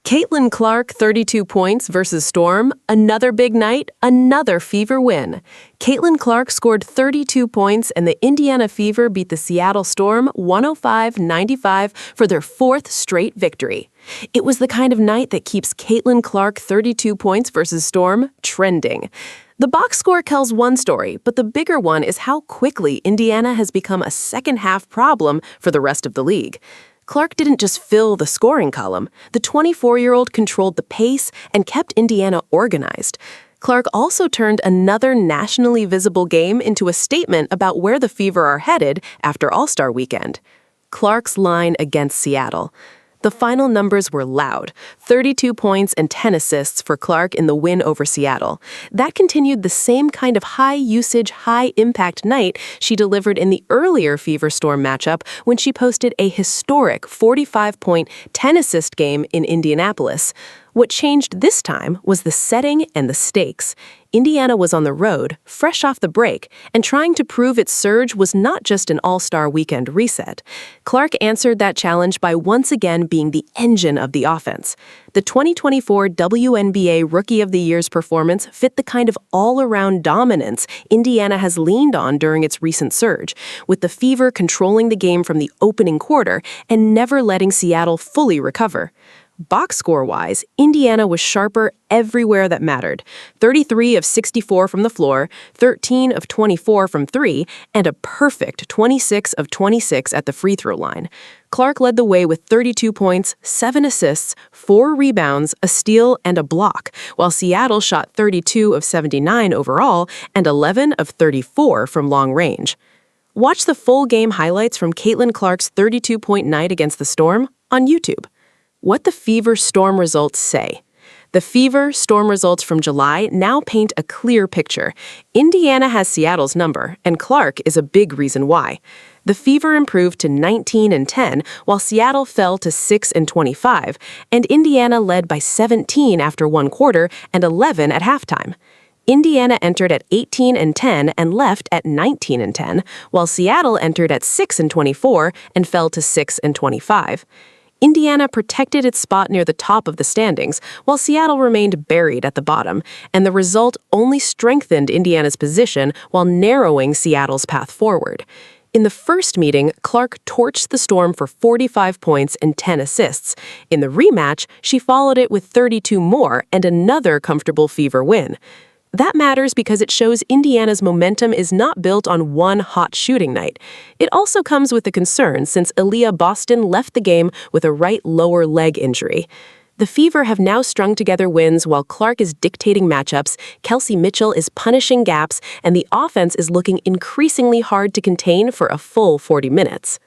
Caitlin Clark, 32 points versus Storm. Another big night, another Fever win. Caitlin Clark scored 32 points, and the Indiana Fever beat the Seattle Storm 105-95 for their fourth straight victory. It was the kind of night that keeps Caitlin Clark 32 points versus Storm trending. The box score tells one story, but the bigger one is how quickly Indiana has become a second-half problem for the rest of the league. Clark didn't just fill the scoring column. The 24-year-old controlled the pace and kept Indiana organized. Clark also turned another nationally visible game into a statement about where the Fever are headed after All-Star Weekend. Clark's line against Seattle. The final numbers were loud, 32 points and 10 assists for Clark in the win over Seattle. That continued the same kind of high-usage, high-impact night she delivered in the earlier Fever-Storm matchup when she posted a historic 45-point, 10-assist game in Indianapolis. What changed this time was the setting and the stakes. Indiana was on the road, fresh off the break, and trying to prove its surge was not just an All-Star Weekend reset. Clark answered that challenge by once again being the engine of the offense. The 2024 WNBA Rookie of the Year's performance fit the kind of all-around dominance Indiana has leaned on during its recent surge, with the Fever controlling the game from the opening quarter and never letting Seattle fully recover. Box score-wise, Indiana was sharper everywhere that mattered. 33 of 64 from the floor, 13 of 24 from three, and a perfect 26 of 26 at the free throw line. Clark led the way with 32 points, 7 assists, 4 rebounds, a steal, and a block, while Seattle shot 32 of 79 overall and 11 of 34 from long range. Watch the full game highlights from Caitlin Clark's 32-point night against the Storm on YouTube. What the Fever-Storm results say. The Fever-Storm results from July now paint a clear picture. Indiana has Seattle's number, and Clark is a big reason why. The Fever improved to 19-10, while Seattle fell to 6-25, and Indiana led by 17 after one quarter and 11 at halftime. Indiana entered at 18-10 and left at 19-10, while Seattle entered at 6-24 and fell to 6-25. Indiana protected its spot near the top of the standings, while Seattle remained buried at the bottom, and the result only strengthened Indiana's position while narrowing Seattle's path forward. In the first meeting, Clark torched the Storm for 45 points and 10 assists. In the rematch, she followed it with 32 more and another comfortable Fever win. That matters because it shows Indiana's momentum is not built on one hot shooting night. It also comes with a concern since Aaliyah Boston left the game with a right lower leg injury. The Fever have now strung together wins while Clark is dictating matchups, Kelsey Mitchell is punishing gaps, and the offense is looking increasingly hard to contain for a full 40 minutes.